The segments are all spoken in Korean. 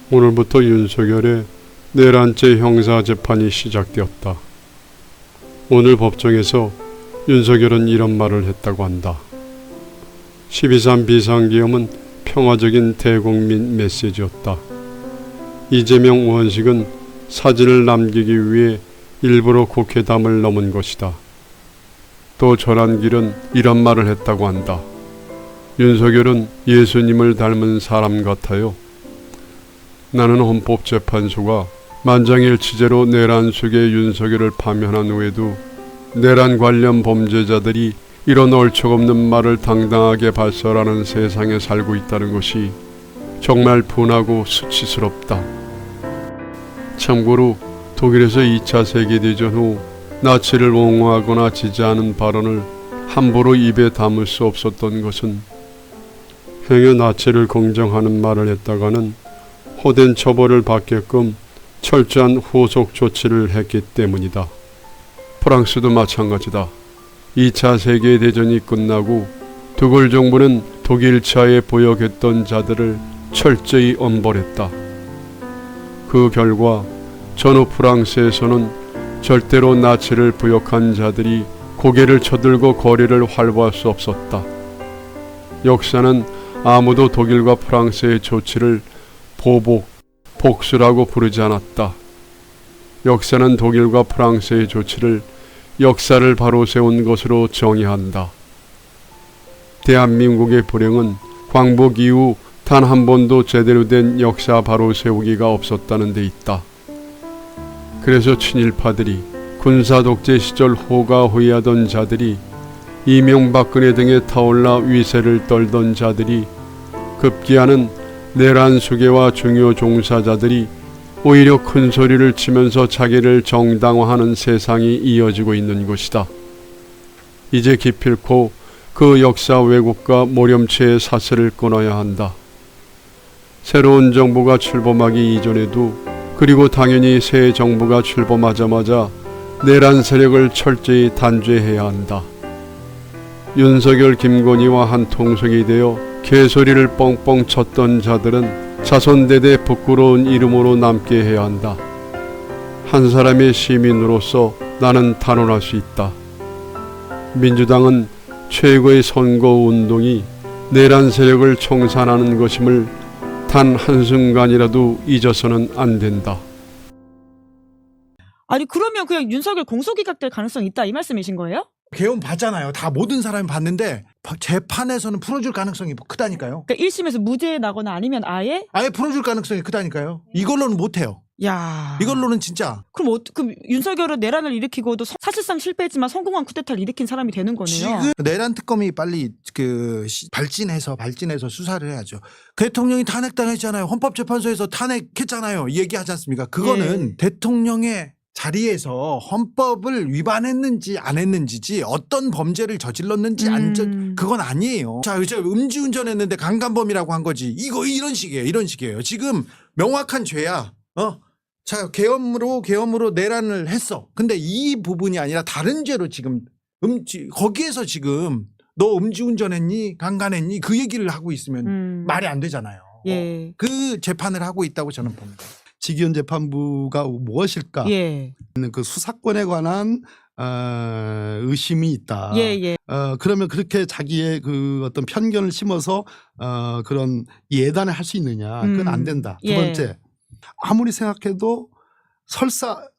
오늘부터 윤석열의 내란죄 형사재판이 시작되었다. 오늘 법정에서 윤석열은 이런 말을 했다고 한다. 12.3 비상계엄은 평화적인 대국민 메시지였다. 이재명 의원식은 사진을 남기기 위해 일부러 국회담을 넘은 것이다. 또 전한길은 이런 말을 했다고 한다. 윤석열은 예수님을 닮은 사람 같아요. 나는 헌법재판소가 만장일치제로 내란 속의 윤석열을 파면한 후에도 내란 관련 범죄자들이 이런 얼척없는 말을 당당하게 발설하는 세상에 살고 있다는 것이 정말 분하고 수치스럽다. 참고로 독일에서 2차 세계대전 후 나치를 옹호하거나 지지하는 발언을 함부로 입에 담을 수 없었던 것은 행여 나치를 긍정하는 말을 했다가는 호된 처벌을 받게끔 철저한 후속 조치를 했기 때문이다. 프랑스도 마찬가지다. 2차 세계대전이 끝나고 드골 정부는 독일차에 보역했던 자들을 철저히 엄벌했다. 그 결과 전후 프랑스에서는 절대로 나치를 부역한 자들이 고개를 쳐들고 거리를 활보할 수 없었다. 역사는 아무도 독일과 프랑스의 조치를 복수라고 부르지 않았다. 역사는 독일과 프랑스의 조치를 역사를 바로 세운 것으로 정의한다. 대한민국의 불행은 광복 이후 단 한 번도 제대로 된 역사 바로 세우기가 없었다는 데 있다. 그래서 친일파들이 군사독재 시절 호가호위하던 자들이 이명박근혜 등에 타올라 위세를 떨던 자들이 급기야는 내란 수괴와 중요 종사자들이 오히려 큰 소리를 치면서 자기를 정당화하는 세상이 이어지고 있는 것이다. 이제 기필코 그 역사 왜곡과 모렴치의 사슬을 끊어야 한다. 새로운 정부가 출범하기 이전에도 그리고 당연히 새 정부가 출범하자마자 내란 세력을 철저히 단죄해야 한다. 윤석열, 김건희와 한 통속이 되어 개소리를 뻥뻥 쳤던 자들은 자손대대 부끄러운 이름으로 남게 해야 한다. 한 사람의 시민으로서 나는 단언할 수 있다. 민주당은 최고의 선거운동이 내란 세력을 청산하는 것임을 단 한순간이라도 잊어서는 안 된다. 아니 그러면 그냥 윤석열 공소기각될 가능성이 있다 이 말씀이신 거예요? 개헌 봤잖아요. 다 모든 사람이 봤는데 재판에서는 풀어줄 가능성이 크다니까요. 그러니까 1심에서 무죄 나거나 아니면 아예 풀어줄 가능성이 크다니까요. 이걸로는 못해요. 야 이걸로는 진짜. 그럼 윤석열은 내란을 일으키고도 사실상 실패했지만 성공한 쿠데타를 일으킨 사람이 되는 거네요. 지금 내란 특검이 빨리 발진해서 수사를 해야죠. 대통령이 탄핵당했잖아요. 헌법재판소에서 탄핵했잖아요. 얘기하지 않습니까? 그거는 대통령의 자리에서 헌법을 위반했는지 안 했는지지 어떤 범죄를 저질렀는지 그건 아니에요. 자, 음주운전했는데 강간범이라고 한 거지. 이런 식이에요. 지금 명확한 죄야. 자, 계엄으로 내란을 했어. 근데 이 부분이 아니라 다른 죄로 지금 거기에서 지금 너 음주운전했니? 강간했니? 그 얘기를 하고 있으면 말이 안 되잖아요. 예. 그 재판을 하고 있다고 저는 봅니다. 직위원 재판부가 무엇일까? 예. 그 수사권에 관한 의심이 있다. 예. 그러면 그렇게 자기의 그 어떤 편견을 심어서 그런 예단을 할 수 있느냐? 그건 안 된다. 두 번째, 아무리 생각해도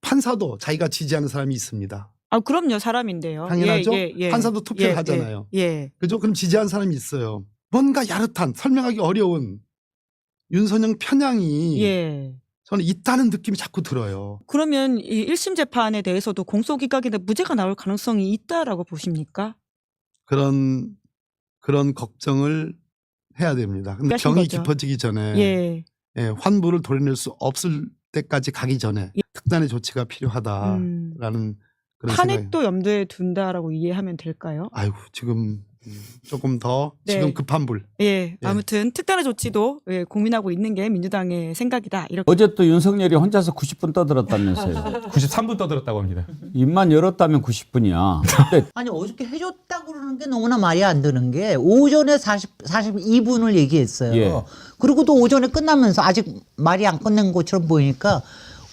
판사도 자기가 지지하는 사람이 있습니다. 아 그럼요, 사람인데요. 당연하죠. 판사도 투표를 하잖아요. 그죠? 그럼 지지하는 사람이 있어요. 뭔가 야릇한 설명하기 어려운 윤선영 편향이 저는 있다는 느낌이 자꾸 들어요. 그러면 이 1심 재판에 대해서도 공소기각인데 무죄가 나올 가능성이 있다라고 보십니까? 그런 걱정을 해야 됩니다. 근데 정이 깊어지기 전에 환부를 돌려낼 수 없을 때까지 가기 전에 특단의 조치가 필요하다라는 그런 탄핵도 염두에 둔다라고 이해하면 될까요? 아이고 지금 조금 더 네. 지금 급한 불. 예, 아무튼 특단의 조치도 예, 고민하고 있는 게 민주당의 생각이다. 이렇게. 어제 또 윤석열이 혼자서 90분 떠들었다면서요. 93분 떠들었다고 합니다. 입만 열었다면 90분이야. 근데 아니 어저께 해줬다고 그러는 게 너무나 말이 안 되는 게 오전에 42분을 얘기했어요. 예. 그리고 또 오전에 끝나면서 아직 말이 안 끝낸 것처럼 보이니까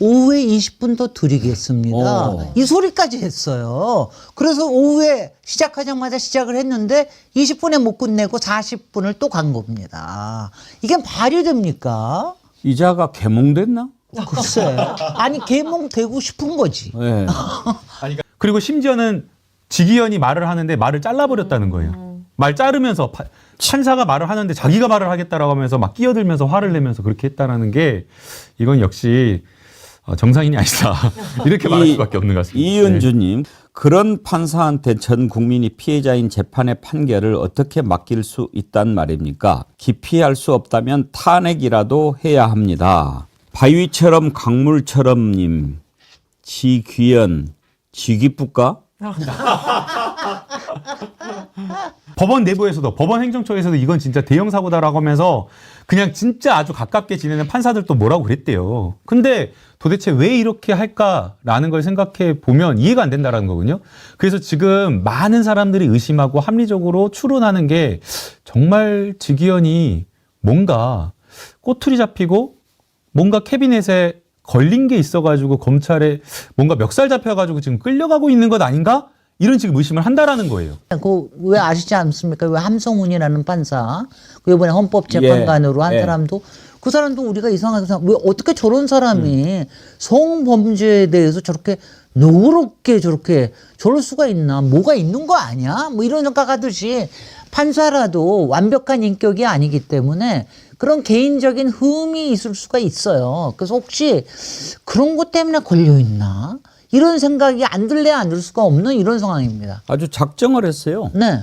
오후에 20분 더 드리겠습니다. 오. 이 소리까지 했어요. 그래서 오후에 시작하자마자 시작을 했는데 20분에 못 끝내고 40분을 또 간 겁니다. 이게 말이 됩니까? 이자가 개몽됐나? 글쎄. 아니 개몽되고 싶은 거지. 네. 그리고 심지어는 지기현이 말을 하는데 말을 잘라버렸다는 거예요. 말 자르면서 판사가 말을 하는데 자기가 말을 하겠다라고 하면서 막 끼어들면서 화를 내면서 그렇게 했다라는 게 이건 역시 정상인이 아니다. 이렇게 말할 수밖에 없는 것 같습니다. 이은주님, 그런 판사한테 전 국민이 피해자인 재판의 판결을 어떻게 맡길 수 있단 말입니까? 기피할 수 없다면 탄핵이라도 해야 합니다. 바위처럼 강물처럼님, 지귀연, 지귀뿌까? 법원 내부에서도 법원 행정처에서도 이건 진짜 대형 사고다라고 하면서 그냥 진짜 아주 가깝게 지내는 판사들도 뭐라고 그랬대요. 근데 도대체 왜 이렇게 할까라는 걸 생각해 보면 이해가 안 된다라는 거거든요. 그래서 지금 많은 사람들이 의심하고 합리적으로 추론하는 게 정말 지기현이 뭔가 꼬투리 잡히고 뭔가 캐비넷에 걸린 게 있어가지고 검찰에 뭔가 멱살 잡혀가지고 지금 끌려가고 있는 것 아닌가? 이런 지금 의심을 한다라는 거예요. 그 왜 아시지 않습니까? 왜 함성훈이라는 판사, 그 이번에 헌법재판관으로 한 예. 사람도 그 사람도 우리가 이상하게 생각. 왜 어떻게 저런 사람이 성범죄에 대해서 저렇게 너그럽게 저렇게 저럴 수가 있나? 뭐가 있는 거 아니야? 뭐 이런 생각하듯이 판사라도 완벽한 인격이 아니기 때문에 그런 개인적인 흠이 있을 수가 있어요. 그래서 혹시 그런 것 때문에 걸려 있나? 이런 생각이 안 들래 안 들 수가 없는 이런 상황입니다. 아주 작정을 했어요. 네.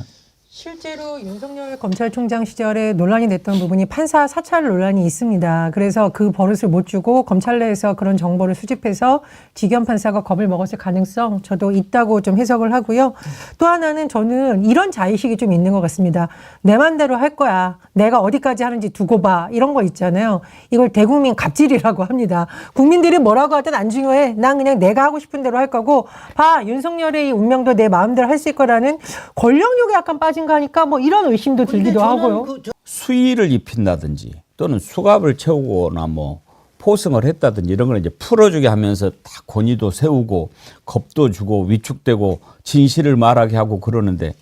실제로 윤석열 검찰총장 시절에 논란이 됐던 부분이 판사 사찰 논란이 있습니다. 그래서 그 버릇을 못 주고 검찰 내에서 그런 정보를 수집해서 지기현 판사가 겁을 먹었을 가능성 저도 있다고 좀 해석을 하고요. 또 하나는 저는 이런 자의식이 좀 있는 것 같습니다. 내 맘대로 할 거야. 내가 어디까지 하는지 두고 봐. 이런 거 있잖아요. 이걸 대국민 갑질이라고 합니다. 국민들이 뭐라고 하든 안 중요해. 난 그냥 내가 하고 싶은 대로 할 거고 봐. 윤석열의 이 운명도 내 마음대로 할 수 있을 거라는 권력욕에 약간 빠진 거 하니까 뭐 이런 의심도 들기도 하고요. 수의를 입힌다든지 또는 수갑을 채우거나 뭐 포승을 했다든지 이런 걸 이제 풀어주게 하면서 다 권위도 세우고 겁도 주고 위축되고 진실을 말하게 하고 그러는데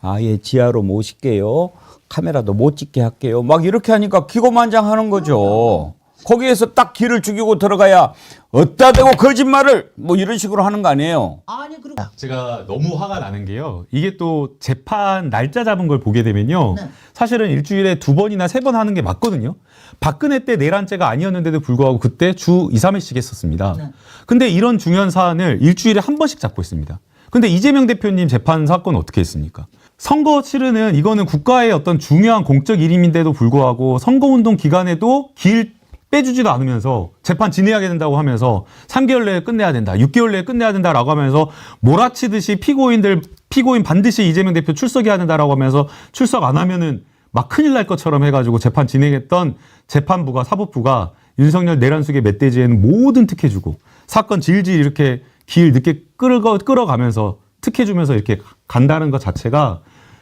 아예 지하로 모실게요. 카메라도 못 찍게 할게요. 막 이렇게 하니까 기고만장하는 거죠. 거기에서 딱 기를 죽이고 들어가야 어디다 대고 거짓말을 뭐 이런 식으로 하는 거 아니에요. 아니 그리고 제가 너무 화가 나는 게요. 이게 또 재판 날짜 잡은 걸 보게 되면요. 네. 사실은 일주일에 2번이나 3번 하는 게 맞거든요. 박근혜 때 내란죄가 아니었는데도 불구하고 그때 주 2, 3회씩 했었습니다. 네. 근데 이런 중요한 사안을 일주일에 한 번씩 잡고 있습니다. 근데 이재명 대표님 재판 사건 어떻게 했습니까? 선거 치르는 이거는 국가의 어떤 중요한 공적 일임인데도 불구하고 선거운동 기간에도 길 빼주지도 않으면서 재판 진행하게 된다고 하면서 3개월 내에 끝내야 된다, 6개월 내에 끝내야 된다라고 하면서 몰아치듯이 피고인 반드시 이재명 대표 출석해야 된다라고 하면서 출석 안 하면은 막 큰일 날 것처럼 해가지고 재판 진행했던 재판부가 사법부가 윤석열 내란 수계 멧돼지에는 모든 특혜주고 사건 질질 이렇게 길 늦게 끌어가면서 특혜주면서 이렇게 간다는 것 자체가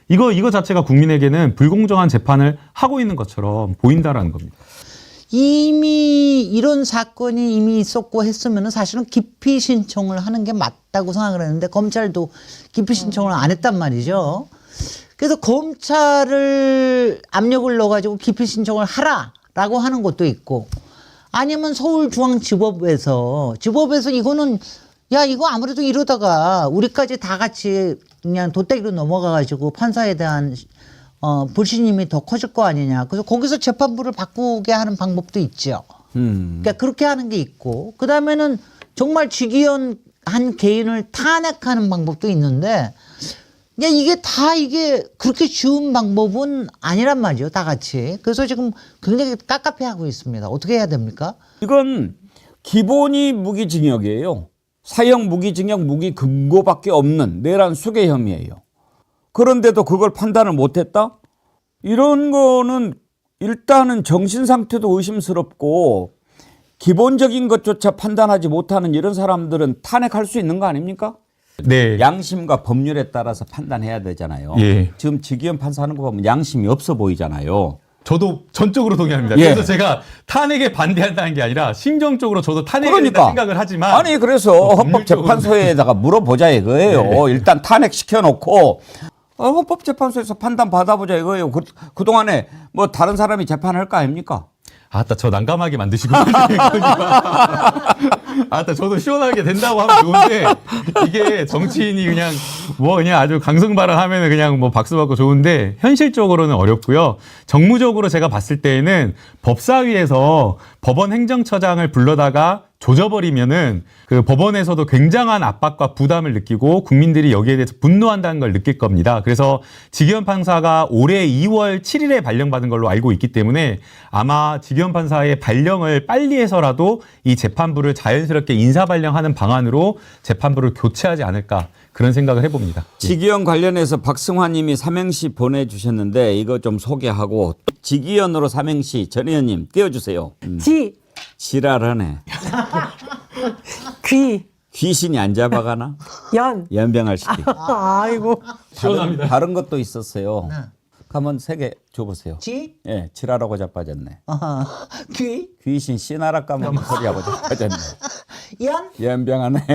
이거 자체가 국민에게는 불공정한 재판을 하고 있는 것처럼 보인다라는 겁니다. 이미 이런 사건이 이미 있었고 했으면 사실은 기피 신청을 하는 게 맞다고 생각을 했는데 검찰도 기피 신청을 안 했단 말이죠. 그래서 검찰을 압력을 넣어가지고 기피 신청을 하라라고 하는 것도 있고 아니면 서울중앙지법에서 이거는 야 이거 아무래도 이러다가 우리까지 다 같이 그냥 돗대기로 넘어가가지고 판사에 대한 불신임이 더 커질 거 아니냐. 그래서 거기서 재판부를 바꾸게 하는 방법도 있죠. 그러니까 그렇게 하는 게 있고 그다음에는 정말 지기현 한 개인을 탄핵하는 방법도 있는데 이게 그렇게 쉬운 방법은 아니란 말이죠. 다 같이. 그래서 지금 굉장히 깝깝해하고 있습니다. 어떻게 해야 됩니까? 이건 기본이 무기징역이에요. 사형 무기징역 무기금고밖에 없는 내란 수괴 혐의예요. 그런데도 그걸 판단을 못했다? 이런 거는 일단은 정신 상태도 의심스럽고 기본적인 것조차 판단하지 못하는 이런 사람들은 탄핵할 수 있는 거 아닙니까? 네. 양심과 법률에 따라서 판단해야 되잖아요. 예. 지금 지기현 판사 하는 거 보면 양심이 없어 보이잖아요. 저도 전적으로 동의합니다. 예. 그래서 제가 탄핵에 반대한다는 게 아니라 심정적으로 저도 탄핵에 그러니까. 대한 생각을 하지만 아니 그래서 헌법재판소에다가 물어보자 이거예요. 네. 일단 탄핵 시켜놓고 헌법재판소에서 판단 받아보자 이거예요. 그동안에 뭐 다른 사람이 재판할 거 아닙니까? 아따 저 난감하게 만드시고 아따 저도 시원하게 된다고 하면 좋은데 이게 정치인이 그냥 뭐 그냥 아주 강성 발언하면은 그냥 뭐 박수 받고 좋은데 현실적으로는 어렵고요. 정무적으로 제가 봤을 때에는 법사위에서 법원 행정처장을 불러다가 조져버리면은 그 법원에서도 굉장한 압박과 부담을 느끼고 국민들이 여기에 대해서 분노한다는 걸 느낄 겁니다. 그래서 지기현 판사가 올해 2월 7일에 발령받은 걸로 알고 있기 때문에 아마 지기현 판사의 발령을 빨리 해서라도 이 재판부를 자연스럽게 인사 발령하는 방안으로 재판부를 교체하지 않을까 그런 생각을 해봅니다. 지기현 관련해서 박승환 님이 삼행시 보내주셨는데 이거 좀 소개하고 지기현으로 삼행시 전 의원님 띄워주세요. 지랄하네. 귀신이 안 잡아가나? 연병할 시키. 아이고. 시원합니다. 다른 것도 있었어요. 한번 3개 줘보세요. 예, 지랄하고 자빠졌네. 귀신 씨나라 까먹은 소리하고 자빠졌네. 연병하네.